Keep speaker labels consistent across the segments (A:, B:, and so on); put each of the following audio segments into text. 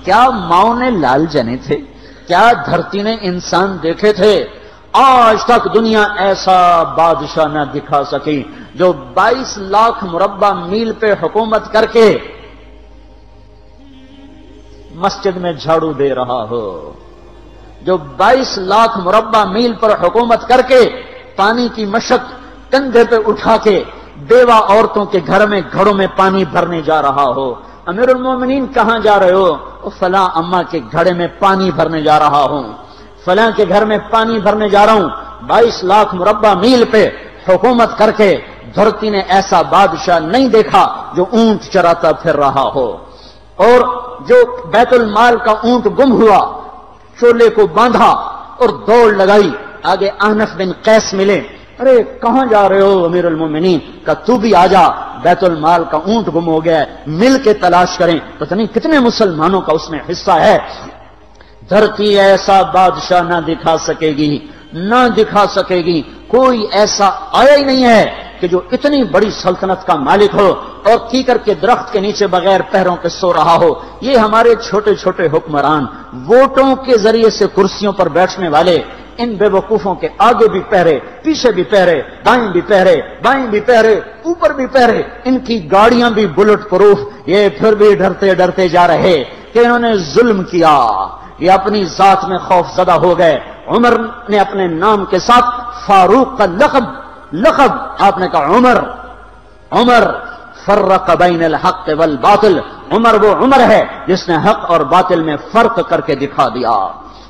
A: کیا ماؤں نے لال جنے تھے؟ کیا دھرتی نے انسان دیکھے تھے؟ آج تک دنیا ایسا بادشاہ نہ دکھا سکی جو 22 لاکھ مربع میل پہ حکومت کر کے مسجد میں جھاڑو دے رہا ہو، جو 22 لاکھ مربع میل پر حکومت کر کے پانی کی مشق کندھے پہ اٹھا کے بیوہ عورتوں کے گھر میں گھڑوں میں پانی بھرنے جا رہا ہو۔ امیر المومنین کہاں جا رہے ہو؟ فلاں اماں کے گھڑے میں پانی بھرنے جا رہا ہوں، فلاں کے گھر میں پانی بھرنے جا رہا ہوں۔ 22 لاکھ مربع میل پہ حکومت کر کے دھرتی نے ایسا بادشاہ نہیں دیکھا جو اونٹ چراتا پھر رہا ہو، اور جو بیت المال کا اونٹ گم ہوا چولے کو باندھا اور دوڑ لگائی، آگے احنف بن قیس ملے، ارے کہاں جا رہے ہو امیر المومنین؟ کہ تو بھی آ جا، بیت المال کا اونٹ گم ہو گیا ہے، مل کے تلاش کریں۔ پتہ نہیں کتنے مسلمانوں کا اس میں حصہ ہے۔ دھرتی ایسا بادشاہ نہ دکھا سکے گی، نہ دکھا سکے گی، کوئی ایسا آیا ہی نہیں ہے کہ جو اتنی بڑی سلطنت کا مالک ہو اور کیکر کے درخت کے نیچے بغیر پیروں کے سو رہا ہو۔ یہ ہمارے چھوٹے چھوٹے حکمران، ووٹوں کے ذریعے سے کرسیوں پر بیٹھنے والے، ان بے وقوفوں کے آگے بھی پہرے، پیچھے بھی پہرے، دائیں بھی پہرے، بائیں بھی پہرے، اوپر بھی پہرے، ان کی گاڑیاں بھی بلٹ پروف، یہ پھر بھی ڈرتے ڈرتے جا رہے کہ انہوں نے ظلم کیا، یہ اپنی ذات میں خوف زدہ ہو گئے۔ عمر نے اپنے نام کے ساتھ فاروق کا لقب آپ نے کہا عمر فرق بین الحق والباطل، عمر وہ عمر ہے جس نے حق اور باطل میں فرق کر کے دکھا دیا،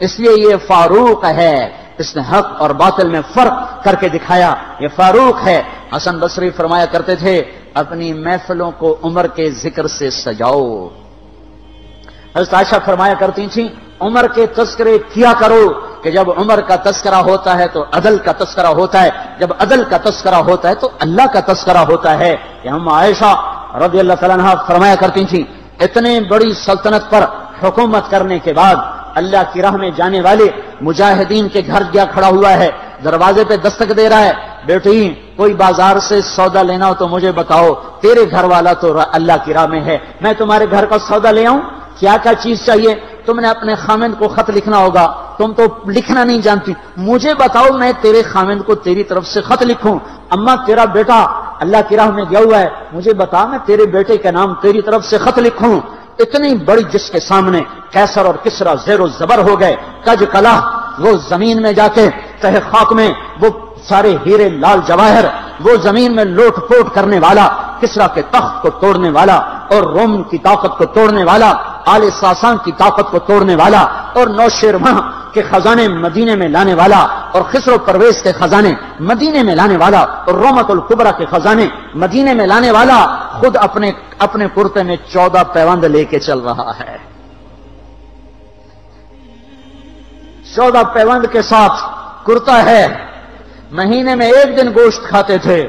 A: اس لیے یہ فاروق ہے، اس نے حق اور باطل میں فرق کر کے دکھایا، یہ فاروق ہے۔ حسن بصری فرمایا کرتے تھے اپنی محفلوں کو عمر کے ذکر سے سجاؤ۔ حضرت عائشہ فرمایا کرتی تھیں عمر کے تذکرے کیا کرو کہ جب عمر کا تذکرہ ہوتا ہے تو عدل کا تذکرہ ہوتا ہے، جب عدل کا تذکرہ ہوتا ہے تو اللہ کا تذکرہ ہوتا ہے۔ کہ ہم عائشہ رضی اللہ تعالیٰ عنہا فرمایا کرتی تھیں اتنے بڑی سلطنت پر حکومت کرنے کے بعد اللہ کی راہ میں جانے والے مجاہدین کے گھر گیا کھڑا ہوا ہے، دروازے پہ دستک دے رہا ہے، بیٹی کوئی بازار سے سودا لینا ہو تو مجھے بتاؤ، تیرے گھر والا تو اللہ کی راہ میں ہے، میں تمہارے گھر کا سودا لے آؤں، کیا کیا چیز چاہیے؟ تم نے اپنے خامند کو خط لکھنا ہوگا، تم تو لکھنا نہیں جانتی، مجھے بتاؤ میں تیرے خامند کو تیری طرف سے خط لکھوں۔ اما تیرا بیٹا اللہ کی راہ میں گیا ہوا ہے، مجھے بتا میں تیرے بیٹے کے نام تیری طرف سے خط لکھوں۔ اتنی بڑی جس کے سامنے قیصر اور کسرا زیر و زبر ہو گئے، کج کلا، وہ زمین میں جا کے تہ خاک میں وہ سارے ہیرے لال جواہر، وہ زمین میں لوٹ پوٹ کرنے والا، کسرا کے تخت کو توڑنے والا اور روم کی طاقت کو توڑنے والا، آل ساسان کی طاقت کو توڑنے والا اور نوشیروان کے خزانے مدینے میں لانے والا اور خسرو پرویز کے خزانے مدینے میں لانے والا اور رومت الکبرا کے خزانے مدینے میں لانے والا خود اپنے کرتے میں 14 پیوند لے کے چل رہا ہے، 14 پیوند کے ساتھ کرتا ہے، مہینے میں 1 دن گوشت کھاتے تھے،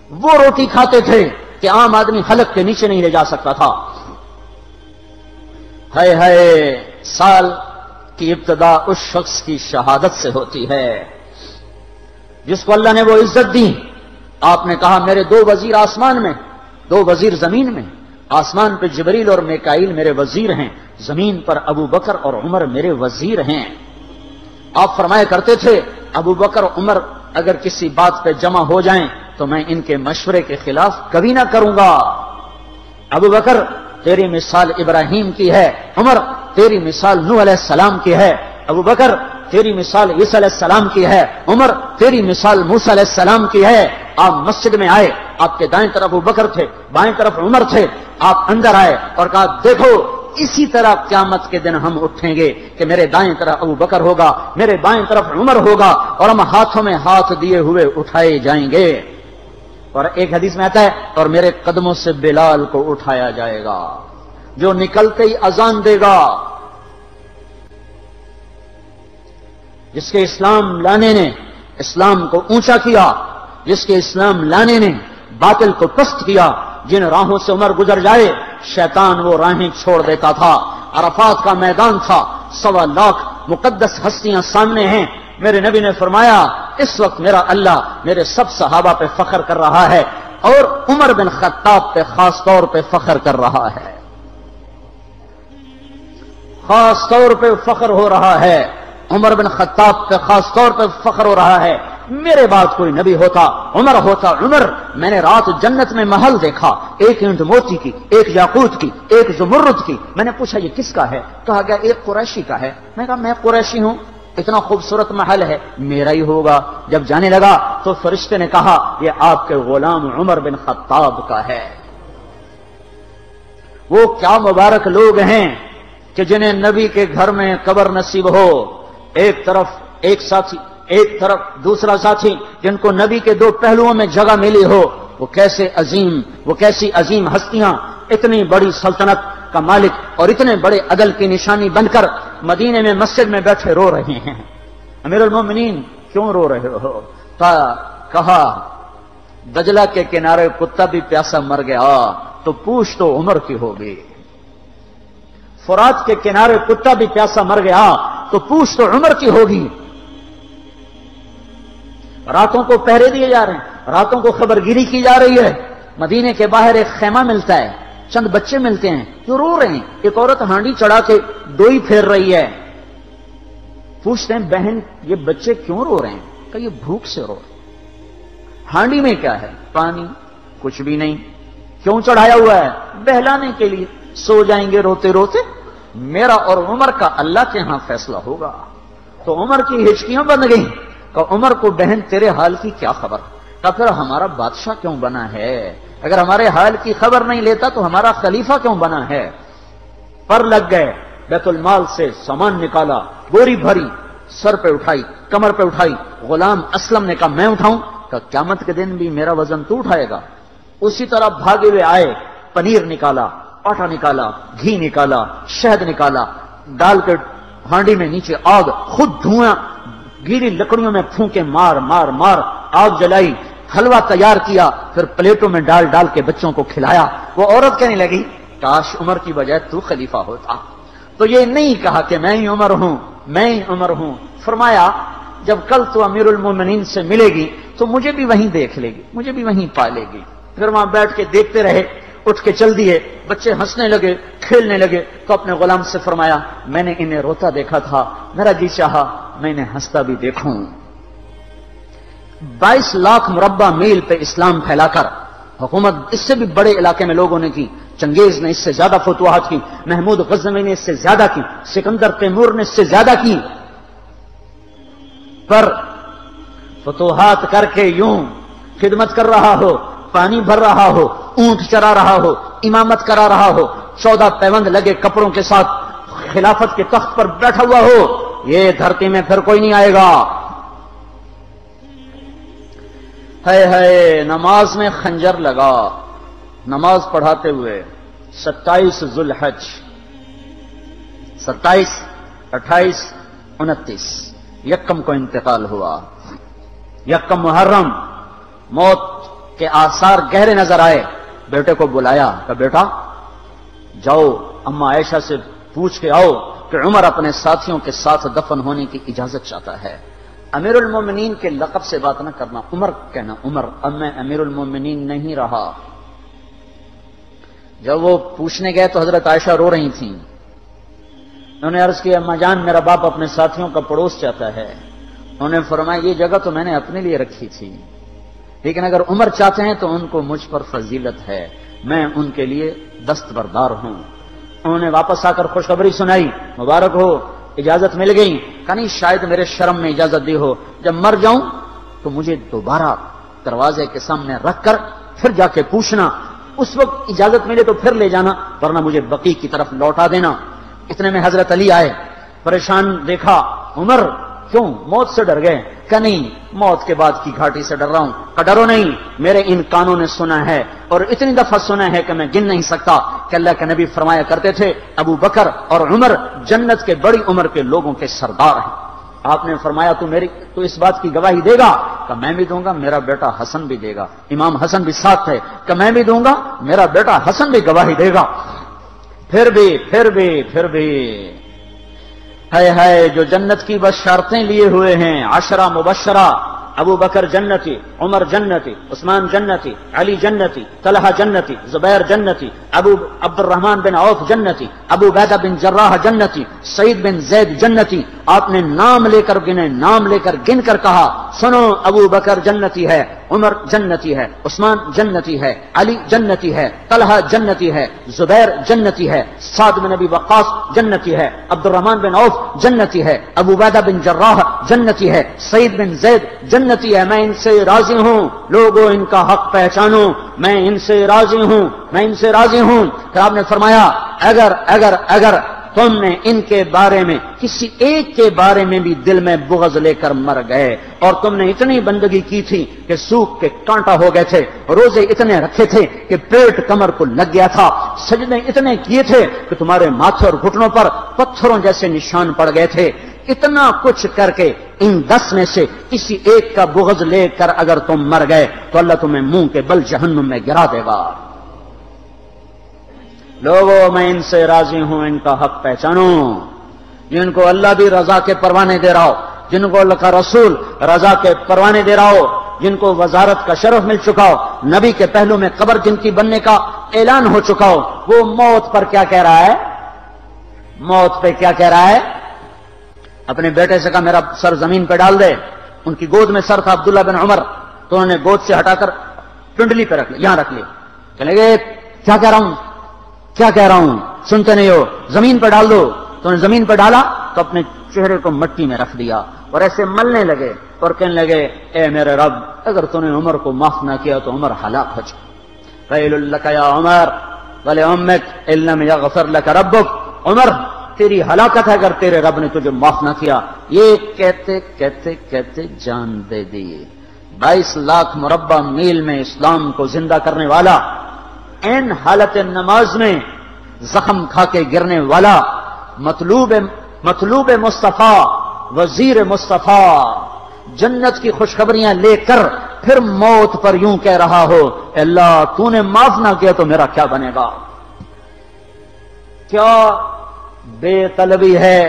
A: وہ روٹی کھاتے تھے کہ عام آدمی حلق کے نیچے نہیں لے جا سکتا تھا۔ ہے سال کی ابتدا اس شخص کی شہادت سے ہوتی ہے جس کو اللہ نے وہ عزت دی۔ آپ نے کہا میرے 2 وزیر آسمان میں، 2 وزیر زمین میں، آسمان پہ جبریل اور میکائیل میرے وزیر ہیں، زمین پر ابو بکر اور عمر میرے وزیر ہیں۔ آپ فرمایا کرتے تھے ابو بکر عمر اگر کسی بات پہ جمع ہو جائیں تو میں ان کے مشورے کے خلاف کبھی نہ کروں گا۔ ابو بکر تیری مثال ابراہیم کی ہے، عمر تیری مثال نوح علیہ السلام کی ہے، ابو بکر تیری مثال عیسیٰ علیہ السلام کی ہے، عمر تیری مثال موسیٰ علیہ السلام کی ہے۔ آپ مسجد میں آئے، آپ کے دائیں طرف ابو بکر تھے، بائیں طرف عمر تھے، آپ اندر آئے اور کہا دیکھو اسی طرح قیامت کے دن ہم اٹھیں گے کہ میرے دائیں طرف ابو بکر ہوگا، میرے بائیں طرف عمر ہوگا اور ہم ہاتھوں میں ہاتھ دیے ہوئے اٹھائے جائیں گے۔ اور ایک حدیث میں آتا ہے اور میرے قدموں سے بلال کو اٹھایا جائے گا جو نکلتے ہی اذان دے گا۔ جس کے اسلام لانے نے اسلام کو اونچا کیا، جس کے اسلام لانے نے باطل کو پست کیا، جن راہوں سے عمر گزر جائے شیطان وہ راہیں چھوڑ دیتا تھا۔ عرفات کا میدان تھا، 1.25 لاکھ مقدس ہستیاں سامنے ہیں۔ میرے نبی نے فرمایا اس وقت میرا اللہ میرے سب صحابہ پہ فخر کر رہا ہے اور عمر بن خطاب پہ خاص طور پہ فخر کر رہا ہے۔ خاص طور پہ فخر ہو رہا ہے، عمر بن خطاب پہ خاص طور پہ فخر ہو رہا ہے، میرے بعد کوئی نبی ہوتا عمر ہوتا۔ عمر، میں نے رات جنت میں محل دیکھا، ایک اینٹ موتی کی، ایک یاقوت کی، ایک زمرد کی۔ میں نے پوچھا یہ کس کا ہے؟ کہا گیا ایک قریشی کا ہے۔ میں کہا میں قریشی ہوں، اتنا خوبصورت محل ہے، میرا ہی ہوگا۔ جب جانے لگا تو فرشتے نے کہا یہ آپ کے غلام عمر بن خطاب کا ہے۔ وہ کیا مبارک لوگ ہیں کہ جنہیں نبی کے گھر میں قبر نصیب ہو، ایک طرف ایک ساتھی، ایک طرف دوسرا ساتھی، جن کو نبی کے دو پہلوؤں میں جگہ ملی ہو۔ وہ کیسی عظیم ہستیاں، اتنی بڑی سلطنت کا مالک اور اتنے بڑے عدل کی نشانی بن کر مدینے میں مسجد میں بیٹھے رو رہے ہیں۔ امیر المومنین کیوں رو رہے ہو؟ کہا دجلہ کے کنارے کتا بھی پیاسا مر گیا تو پوچھ تو عمر کی ہوگی، فرات کے کنارے کتا بھی پیاسا مر گیا تو پوچھ تو عمر کی ہوگی۔ راتوں کو پہرے دیے جا رہے ہیں، راتوں کو خبرگیری کی جا رہی ہے، مدینے کے باہر ایک خیمہ ملتا ہے، چند بچے ملتے ہیں جو رو رہے ہیں۔ ایک عورت ہانڈی چڑھا کے دوئی پھیر رہی ہے، پوچھتے ہیں بہن یہ بچے کیوں رو رہے ہیں؟ کہ یہ بھوک سے رو رہے ہیں۔ ہانڈی میں کیا ہے؟ پانی، کچھ بھی نہیں۔ کیوں چڑھایا ہوا ہے؟ بہلانے کے لیے، سو جائیں گے روتے روتے، میرا اور عمر کا اللہ کے ہاں فیصلہ ہوگا۔ تو عمر کی ہچکیاں بن گئیں کہ عمر کو بہن تیرے حال کی کیا خبر؟ کہ پھر ہمارا بادشاہ کیوں بنا ہے؟ اگر ہمارے حال کی خبر نہیں لیتا تو ہمارا خلیفہ کیوں بنا ہے؟ پر لگ گئے، بیت المال سے سامان نکالا، بوری بھری، سر پہ اٹھائی، کمر پہ اٹھائی۔ غلام اسلم نے کہا میں اٹھاؤں؟ کہ قیامت کے دن بھی میرا وزن تو اٹھائے گا۔ اسی طرح بھاگے ہوئے آئے، پنیر نکالا، آٹا نکالا، گھی نکالا، شہد نکالا، ڈال کے ہانڈی میں نیچے آگ، خود دھواں، گیلی لکڑیوں میں پھونکے مار مار مار آگ جلائی، حلوہ تیار کیا، پھر پلیٹوں میں ڈال ڈال کے بچوں کو کھلایا۔ وہ عورت کہنے لگی کاش عمر کی بجائے تو خلیفہ ہوتا۔ تو یہ نہیں کہا کہ میں ہی عمر ہوں، میں ہی عمر ہوں۔ فرمایا جب کل تو امیر المومنین سے ملے گی تو مجھے بھی وہیں دیکھ لے گی، مجھے بھی وہیں پالے گی۔ پھر وہاں بیٹھ کے دیکھتے رہے، اٹھ کے چل دیے۔ بچے ہنسنے لگے، کھیلنے لگے، تو اپنے غلام سے فرمایا میں نے انہیں روتا دیکھا تھا، میرا جی چاہا میں انہیں ہنستا بھی دیکھوں۔ 22 لاکھ مربع میل پہ اسلام پھیلا کر حکومت اس سے بھی بڑے علاقے میں لوگوں نے کی۔ چنگیز نے اس سے زیادہ فتوحات کی، محمود غزنوی نے اس سے زیادہ کی، سکندر تیمور نے اس سے زیادہ کی۔ پر فتوحات کر کے یوں خدمت کر رہا ہو، پانی بھر رہا ہو، اونٹ چرا رہا ہو، امامت کرا رہا ہو، 14 پیوند لگے کپڑوں کے ساتھ خلافت کے تخت پر بیٹھا ہوا ہو، یہ دھرتی میں پھر کوئی نہیں آئے گا۔ ہے نماز میں خنجر لگا، نماز پڑھاتے ہوئے 27 ذوالحج، 27، 28، 29 یکم کو انتقال ہوا۔ یکم محرم موت کے آثار گہرے نظر آئے، بیٹے کو بلایا کہ بیٹا جاؤ اما عائشہ سے پوچھ کے آؤ کہ عمر اپنے ساتھیوں کے ساتھ دفن ہونے کی اجازت چاہتا ہے۔ امیر المومنین کے لقب سے بات نہ کرنا، عمر کہنا، عمر، اب میں امیر المومنین نہیں رہا۔ جب وہ پوچھنے گئے تو حضرت عائشہ رو رہی تھیں۔ انہوں نے عرض کیا اما جان میرا باپ اپنے ساتھیوں کا پڑوس چاہتا ہے۔ انہوں نے فرمایا یہ جگہ تو میں نے اپنے لیے رکھی تھی، لیکن اگر عمر چاہتے ہیں تو ان کو مجھ پر فضیلت ہے، میں ان کے لیے دستبردار ہوں۔ انہوں نے واپس آ کر خوشخبری سنائی، مبارک ہو اجازت مل گئی۔ کہ نہیں شاید میرے شرم میں اجازت دی ہو، جب مر جاؤں تو مجھے دوبارہ دروازے کے سامنے رکھ کر پھر جا کے پوچھنا، اس وقت اجازت ملے تو پھر لے جانا، ورنہ مجھے بقیع کی طرف لوٹا دینا۔ اتنے میں حضرت علی آئے، پریشان دیکھا، عمر کیوں موت سے ڈر گئے؟ کہ نہیں موت کے بعد کی گھاٹی سے ڈر رہا ہوں۔ کہ ڈرو نہیں، میرے ان کانوں نے سنا ہے اور اتنی دفعہ سنا ہے کہ میں گن نہیں سکتا کہ اللہ کے نبی فرمایا کرتے تھے ابو بکر اور عمر جنت کے بڑی عمر کے لوگوں کے سردار ہیں۔ آپ نے فرمایا تو اس بات کی گواہی دے گا؟ کہ میں بھی دوں گا، میرا بیٹا حسن بھی دے گا، امام حسن بھی ساتھ تھے۔ کہ میں بھی دوں گا، میرا بیٹا حسن بھی گواہی دے گا۔ پھر بھی ہے جو جنت کی بشارتیں لیے ہوئے ہیں، 10 مبشرہ ابو بکر جنتی، عمر جنتی، عثمان جنتی، علی جنتی، طلحہ جنتی، زبیر جنتی، ابو عبد الرحمن بن عوف جنتی، ابو عبیدہ بن جراح جنتی، سعید بن زید جنتی. آپ نے نام لے کر گنے، نام لے کر گن کر کہا سنو ابو بکر جنتی ہے، عمر جنتی ہے، عثمان جنتی ہے، علی جنتی ہے، طلحہ جنتی ہے، زبیر جنتی ہے، سعد بن ابی وقاص جنتی ہے، عبد الرحمن بن عوف جنتی ہے، ابو عبیدہ بن جراح جنتی ہے، سعید بن زید جنتی ہے. میں ان سے راضی ہوں، لوگوں ان کا حق پہچانو، میں ان سے راضی ہوں، میں ان سے راضی ہوں. پھر آپ نے فرمایا اگر تم نے ان کے بارے میں کسی ایک کے بارے میں بھی دل میں بغض لے کر مر گئے، اور تم نے اتنی بندگی کی تھی کہ سوکھ کے کانٹا ہو گئے تھے، روزے اتنے رکھے تھے کہ پیٹ کمر کو لگ گیا تھا، سجدے اتنے کیے تھے کہ تمہارے ماتھے اور گھٹنوں پر پتھروں جیسے نشان پڑ گئے تھے، اتنا کچھ کر کے ان 10 میں سے کسی ایک کا بغض لے کر اگر تم مر گئے تو اللہ تمہیں منہ کے بل جہنم میں گرا دے گا. لوگوں میں ان سے راضی ہوں، ان کا حق پہچانو. جن کو اللہ بھی رضا کے پروانے دے رہا ہو، جن کو اللہ کا رسول رضا کے پروانے دے رہا ہو، جن کو وزارت کا شرف مل چکا ہو، نبی کے پہلو میں قبر جن کی بننے کا اعلان ہو چکا ہو، وہ موت پر کیا کہہ رہا ہے؟ موت پہ کیا کہہ رہا ہے؟ اپنے بیٹے سے کہا میرا سر زمین پہ ڈال دے. ان کی گود میں سر تھا عبداللہ بن عمر، تو انہوں نے گود سے ہٹا کر پنڈلی پہ رکھ لیا، یہاں رکھ لیا. کہنے لگے کیا کہہ رہا ہوں، کیا کہہ رہا ہوں، سنتے نہیں ہو، زمین پہ ڈال دو. تو انہوں نے زمین پہ ڈالا تو اپنے چہرے کو مٹی میں رکھ دیا اور ایسے ملنے لگے اور کہنے لگے اے میرے رب، اگر تو نے عمر کو معاف نہ کیا تو عمر ہلاک ہو جائے. ویل لک یا عمر ولامک ان لم یغفر لک ربک. عمر تیری ہلاکت ہے اگر تیرے رب نے تجھے معاف نہ کیا. یہ کہتے کہتے کہتے جان دے دی. 22 لاکھ مربع میل میں اسلام کو زندہ کرنے والا، این حالت نماز میں زخم کھا کے گرنے والا، مطلوب مصطفیٰ، وزیر مصطفیٰ، جنت کی خوشخبریاں لے کر پھر موت پر یوں کہہ رہا ہو اللہ تو نے معاف نہ کیا تو میرا کیا بنے گا. کیا بے طلبی ہے.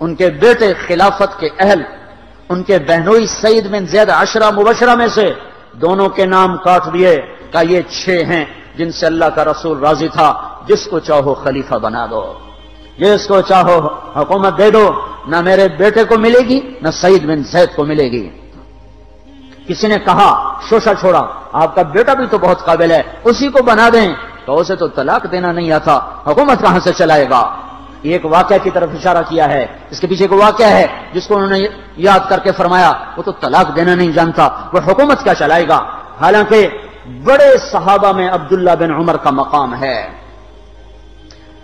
A: ان کے بیٹے خلافت کے اہل، ان کے بہنوئی سعید بن زید 10 مبشرہ میں سے دونوں کے نام کاٹ دیے کہ یہ 6 ہیں جن سے اللہ کا رسول راضی تھا، جس کو چاہو خلیفہ بنا دو، جس کو چاہو حکومت دے دو، نہ میرے بیٹے کو ملے گی نہ سعید بن زید کو ملے گی. کسی نے کہا شوشہ چھوڑا، آپ کا بیٹا بھی تو بہت قابل ہے، اسی کو بنا دیں. تو اسے تو طلاق دینا نہیں آتا، حکومت کہاں سے چلائے گا. یہ ایک واقعہ کی طرف اشارہ کیا ہے. اس کے پیچھے ایک واقعہ ہے جس کو انہوں نے یاد کر کے فرمایا وہ تو طلاق دینا نہیں جانتا، وہ حکومت کیا چلائے گا. حالانکہ بڑے صحابہ میں عبداللہ بن عمر کا مقام ہے.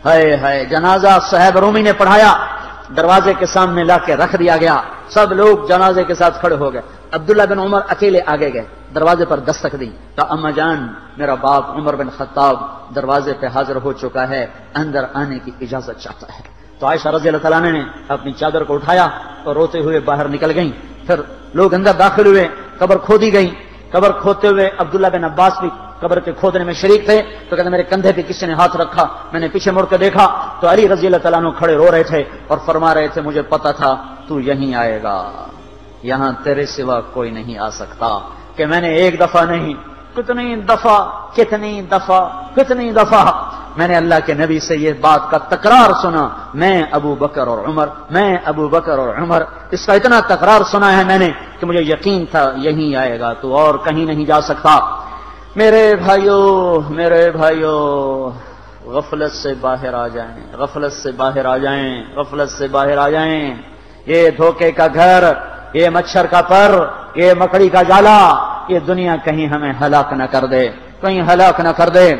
A: ہے جنازہ صہیب رومی نے پڑھایا، دروازے کے سامنے لا کے رکھ دیا گیا، سب لوگ جنازے کے ساتھ کھڑے ہو گئے. عبداللہ بن عمر اکیلے آگے گئے، دروازے پر دستک دی تو اما جان میرا باپ عمر بن خطاب دروازے پہ حاضر ہو چکا ہے، اندر آنے کی اجازت چاہتا ہے. تو عائشہ رضی اللہ تعالیٰ نے اپنی چادر کو اٹھایا اور روتے ہوئے باہر نکل گئیں. پھر لوگ اندر داخل ہوئے، قبر کھودی گئی. قبر کھودتے ہوئے عبداللہ بن عباس بھی قبر کے کھودنے میں شریک تھے. تو کہتے میرے کندھے پہ کسی نے ہاتھ رکھا، میں نے پیچھے مڑ کے دیکھا تو علی رضی اللہ تعالیٰ عنہ کھڑے رو رہے تھے اور فرما رہے تھے مجھے پتا تھا تو یہیں آئے گا، یہاں تیرے سوا کوئی نہیں آ سکتا. کہ میں نے ایک دفعہ نہیں کتنی دفعہ میں نے اللہ کے نبی سے یہ بات کا تکرار سنا، میں ابو بکر اور عمر، اس کا اتنا تکرار سنا ہے میں نے کہ مجھے یقین تھا یہیں آئے گا، تو اور کہیں نہیں جا سکتا. میرے بھائیو غفلت سے باہر آ جائیں. یہ دھوکے کا گھر، یہ مچھر کا پر، یہ مکڑی کا جالا، یہ دنیا کہیں ہمیں ہلاک نہ کر دے.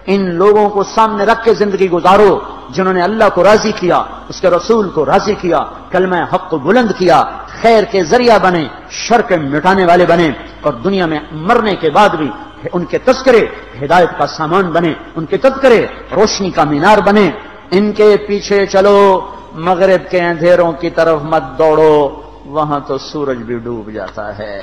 A: ان لوگوں کو سامنے رکھ کے زندگی گزارو جنہوں نے اللہ کو راضی کیا، اس کے رسول کو راضی کیا، کلمہ حق کو بلند کیا، خیر کے ذریعہ بنے، شر کے مٹانے والے بنے، اور دنیا میں مرنے کے بعد بھی ان کے تذکرے ہدایت کا سامان بنے، ان کے تذکرے روشنی کا مینار بنے. ان کے پیچھے چلو، مغرب کے اندھیروں کی طرف مت دوڑو، وہاں تو سورج بھی ڈوب جاتا ہے،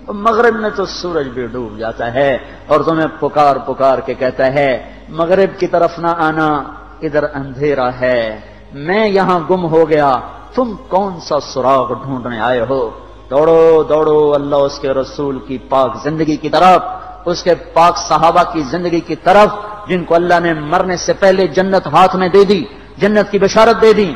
A: مغرب میں تو سورج بھی ڈوب جاتا ہے. اور تمہیں پکار کے کہتا ہے مغرب کی طرف نہ آنا، ادھر اندھیرا ہے، میں یہاں گم ہو گیا، تم کون سا سراغ ڈھونڈنے آئے ہو. دوڑو دوڑو اللہ اس کے رسول کی پاک زندگی کی طرف، اس کے پاک صحابہ کی زندگی کی طرف، جن کو اللہ نے مرنے سے پہلے جنت ہاتھ میں دے دی، جنت کی بشارت دے دی۔